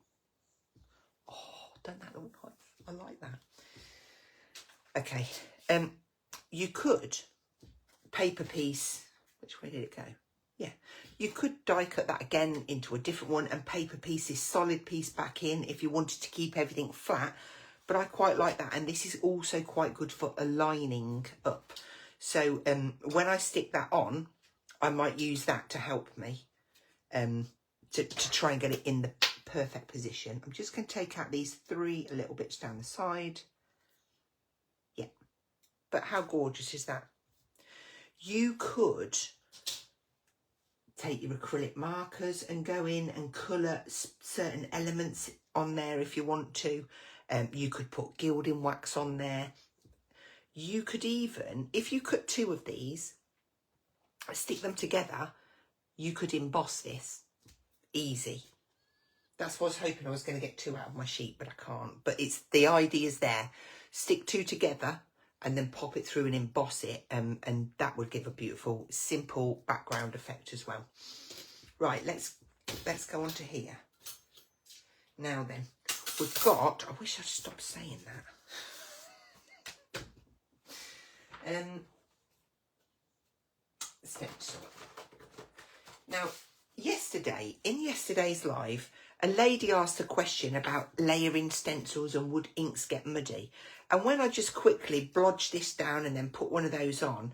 Oh, don't that look nice? I like that. Okay, you could paper piece, which way did it go? Yeah, you could die cut that again into a different one and paper piece this solid piece back in if you wanted to keep everything flat. But I quite like that, and this is also quite good for aligning up. So when I stick that on, I might use that to help me to try and get it in the perfect position. I'm just going to take out these 3 little bits down the side. Yeah, but how gorgeous is that? You could take your acrylic markers and go in and colour certain elements on there if you want to. You could put gilding wax on there. You could even, if you cut 2 of these, stick them together, you could emboss this. Easy. That's what I was hoping I was going to get 2 out of my sheet, but I can't. But it's the idea's there. Stick 2 together and then pop it through and emboss it, and that would give a beautiful, simple background effect as well. Right, let's go on to here. Now then, we've got, I wish I'd stopped saying that. Stencil. Now, in yesterday's live, a lady asked a question about layering stencils and would inks get muddy. And when I just quickly blodged this down and then put one of those on,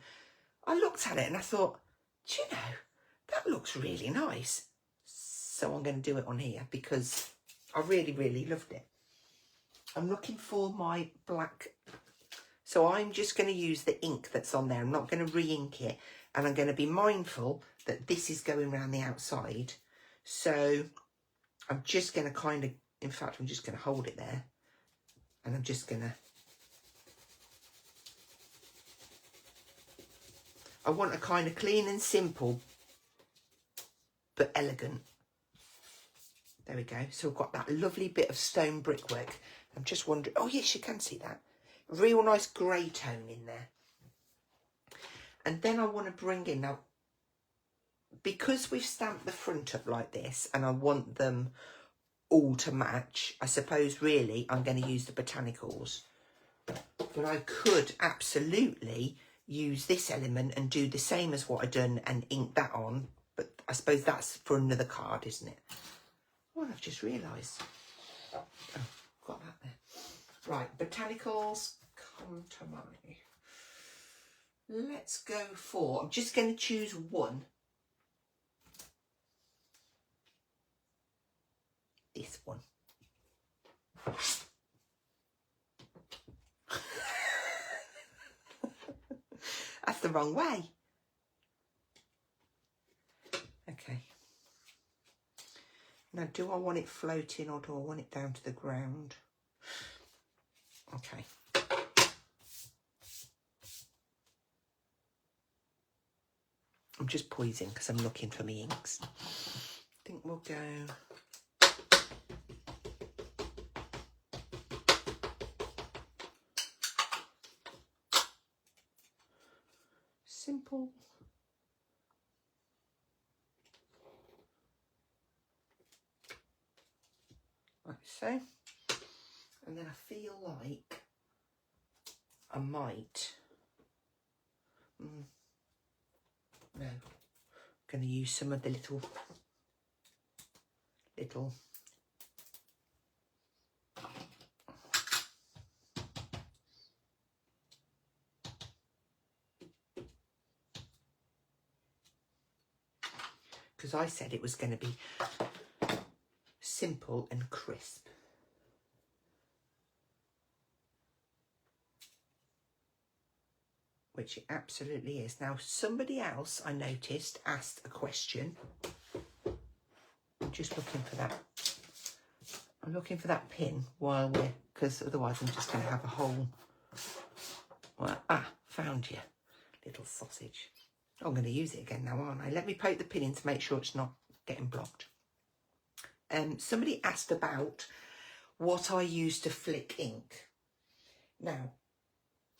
I looked at it and I thought, do you know, that looks really nice. So I'm going to do it on here because I really, really loved it. I'm looking for my black. So I'm just going to use the ink that's on there. I'm not going to re-ink it. And I'm going to be mindful that this is going around the outside. So I'm just going to kind of, in fact, I'm just going to hold it there. And I'm just going to, I want a kind of clean and simple, but elegant. There we go. So we've got that lovely bit of stone brickwork. I'm just wondering, oh yes, you can see that. Real nice grey tone in there. And then I want to bring in, now, because we've stamped the front up like this and I want them all to match, I suppose really I'm going to use the botanicals. But I could absolutely use this element and do the same as what I've done and ink that on. But I suppose that's for another card, isn't it? Oh, I've just realised. Oh, got that there. Right, botanicals, come to mind. Let's go for, I'm just going to choose one. This one. That's the wrong way. Okay. Now, do I want it floating or do I want it down to the ground? Okay. I'm just poising because I'm looking for my inks. I think we'll go... simple. Like so. And then I feel like I might... no. I'm going to use some of the little... because I said it was going to be simple and crisp. Which it absolutely is. Now, somebody else I noticed asked a question. I'm just looking for that. I'm looking for that pin while we're, because otherwise I'm just going to have a whole... well, found you, little sausage. I'm going to use it again now, aren't I? Let me poke the pin in to make sure it's not getting blocked. Somebody asked about what I use to flick ink. Now,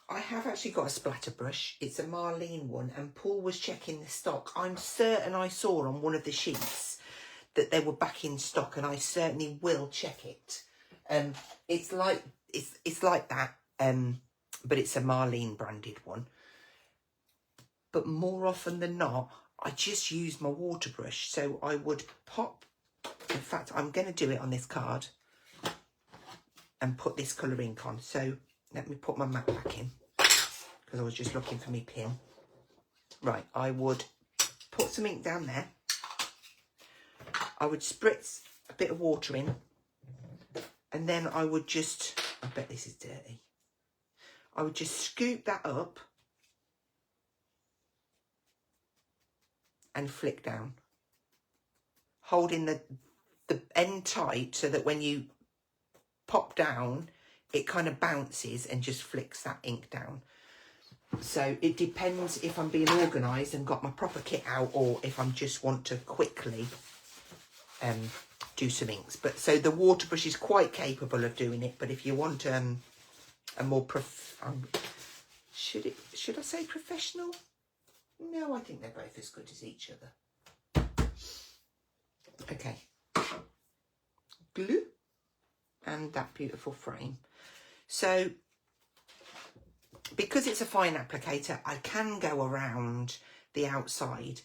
I have actually got a splatter brush. It's a Marlene one, and Paul was checking the stock. I'm certain I saw on one of the sheets that they were back in stock, and I certainly will check it. It's like that, but it's a Marlene branded one. But more often than not, I just use my water brush. So I would pop, in fact, I'm going to do it on this card and put this colour ink on. So let me put my mat back in because I was just looking for my pin. Right, I would put some ink down there. I would spritz a bit of water in and then I would just, I bet this is dirty. I would just scoop that up and flick down, holding the end tight so that when you pop down, it kind of bounces and just flicks that ink down. So it depends if I'm being organised and got my proper kit out or if I just want to quickly do some inks. But so the water brush is quite capable of doing it, but if you want a more should I say professional? No, I think they're both as good as each other. Okay. Glue and that beautiful frame. So, because it's a fine applicator, I can go around the outside.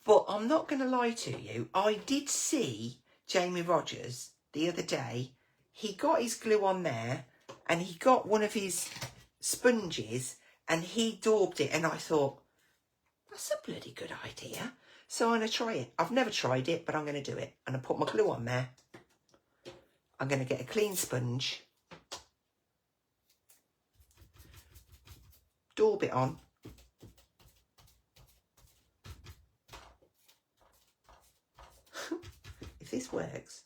But I'm not going to lie to you. I did see Jamie Rogers the other day. He got his glue on there and he got one of his sponges and he daubed it, and I thought, that's a bloody good idea. So I'm going to try it. I've never tried it, but I'm going to do it. And I put my glue on there. I'm going to get a clean sponge. Daub it on. If this works,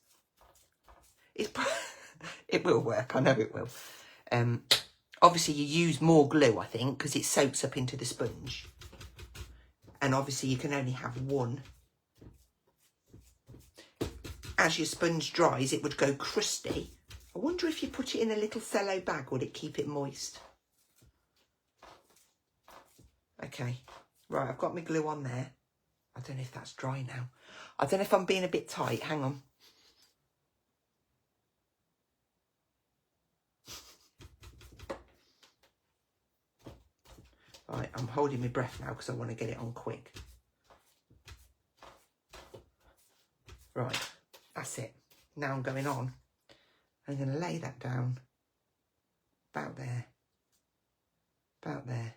it will work. I know it will. Obviously, you use more glue, I think, because it soaks up into the sponge. And obviously you can only have one. As your sponge dries, it would go crusty. I wonder if you put it in a little cello bag, would it keep it moist? Okay, right, I've got my glue on there. I don't know if that's dry now. I don't know if I'm being a bit tight. Hang on. Right, I'm holding my breath now because I want to get it on quick. Right, that's it. Now I'm going on. I'm going to lay that down. About there. About there.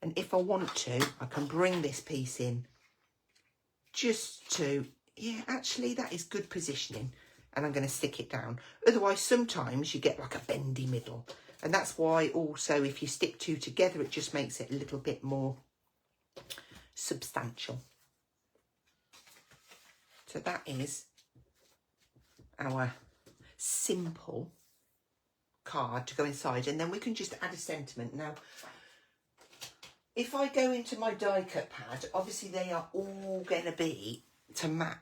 And if I want to, I can bring this piece in just to, yeah, actually that is good positioning. And I'm going to stick it down. Otherwise, sometimes you get like a bendy middle. And that's why also if you stick two together, it just makes it a little bit more substantial. So that is our simple card to go inside. And then we can just add a sentiment. Now, if I go into my die cut pad, obviously they are all going to be to match.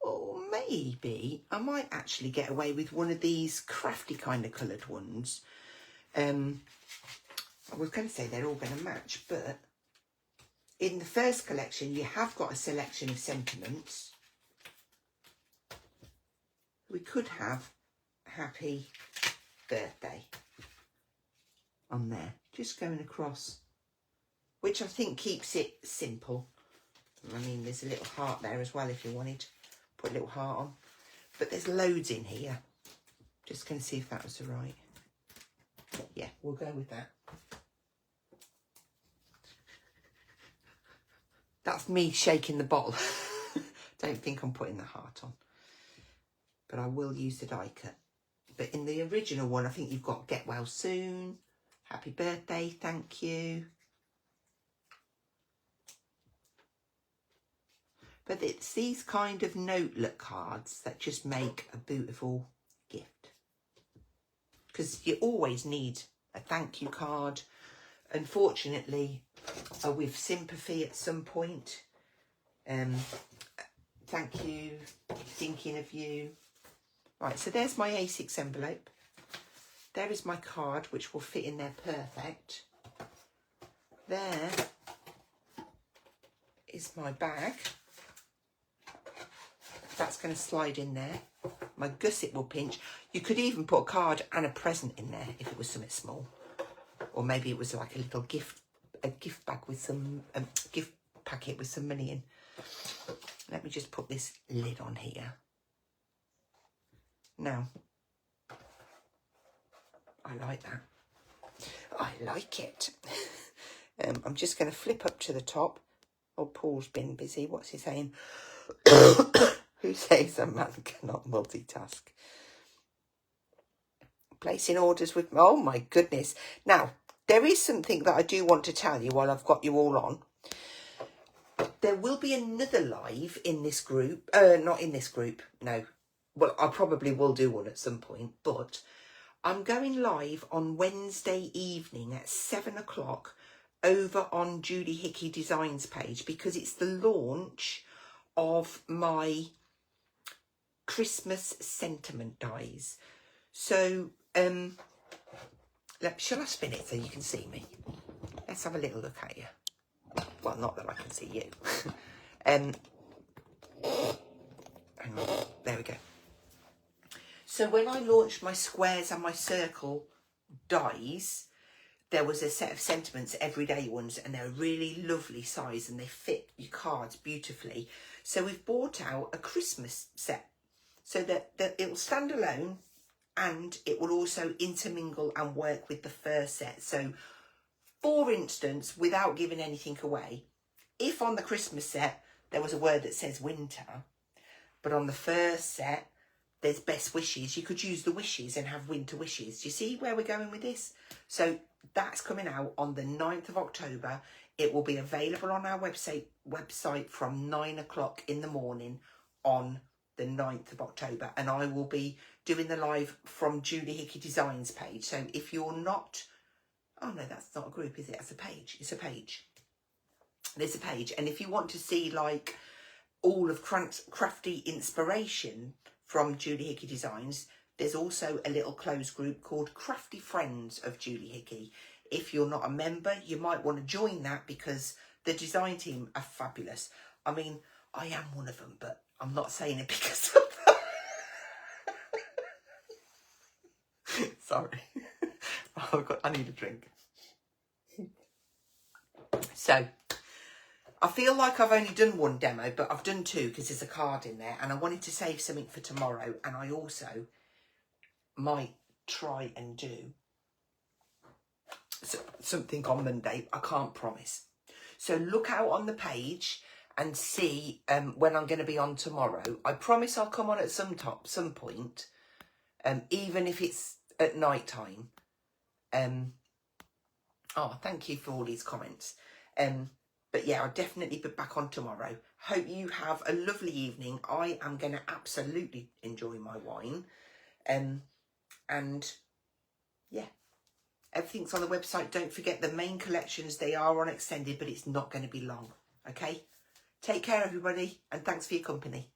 Or maybe I might actually get away with one of these crafty kind of coloured ones. I was going to say they're all going to match, but in the first collection, you have got a selection of sentiments. We could have happy birthday on there, just going across, which I think keeps it simple. I mean, there's a little heart there as well if you wanted to put a little heart on. But there's loads in here. Just going to see if that was right. Yeah, we'll go with that. That's me shaking the bottle. Don't think I'm putting the heart on. But I will use the die cut. But in the original one, I think you've got get well soon. Happy birthday, thank you. But it's these kind of notelet cards that just make a beautiful gift. Because you always need a thank you card. Unfortunately, with sympathy at some point. Thank you, thinking of you. Right, so there's my A6 envelope. There is my card, which will fit in there perfect. There is my bag. That's going to slide in there. My gusset will pinch. You could even put a card and a present in there if it was something small. Or maybe it was like a little gift bag with some, gift packet with some money in. Let me just put this lid on here. Now, I like that. I like it. I'm just going to flip up to the top. Oh, Paul's been busy. What's he saying? Who says a man cannot multitask? Placing orders with... Oh, my goodness. Now, there is something that I do want to tell you while I've got you all on. There will be another live in this group. Not in this group, no. Well, I probably will do one at some point, but I'm going live on Wednesday evening at 7 o'clock over on Julie Hickey Designs page because it's the launch of my Christmas sentiment dies. So, shall I spin it so you can see me? Let's have a little look at you. Well, not that I can see you. Hang on, there we go. So when I launched my squares and my circle dies, there was a set of sentiments, everyday ones, and they're a really lovely size and they fit your cards beautifully. So we've bought out a Christmas set so that it will stand alone and it will also intermingle and work with the first set. So, for instance, without giving anything away, if on the Christmas set there was a word that says winter, but on the first set there's best wishes, you could use the wishes and have winter wishes. Do you see where we're going with this? So that's coming out on the 9th of October. It will be available on our website from 9 o'clock in the morning on the 9th of October. And I will be doing the live from Julie Hickey Designs page. So if you're not... Oh, no, that's not a group, is it? That's a page. It's a page. There's a page. And if you want to see, like, all of crafty inspiration from Julie Hickey Designs, there's also a little closed group called Crafty Friends of Julie Hickey. If you're not a member, you might want to join that because The design team are fabulous. I mean, I am one of them, but I'm not saying it because of that. Sorry. I need a drink. So, I feel like I've only done one demo, but I've done two because there's a card in there, and I wanted to save something for tomorrow, and I also might try and do something on Monday. I can't promise. So look out on the page and see when I'm going to be on tomorrow. I promise I'll come on at some point, even if it's at night time. Oh, thank you for all these comments. But yeah, I'll definitely be back on tomorrow. Hope you have a lovely evening. I am going to absolutely enjoy my wine. And yeah, everything's on the website. Don't forget the main collections. They are on extended, but it's not going to be long. Okay? Take care, everybody, and thanks for your company.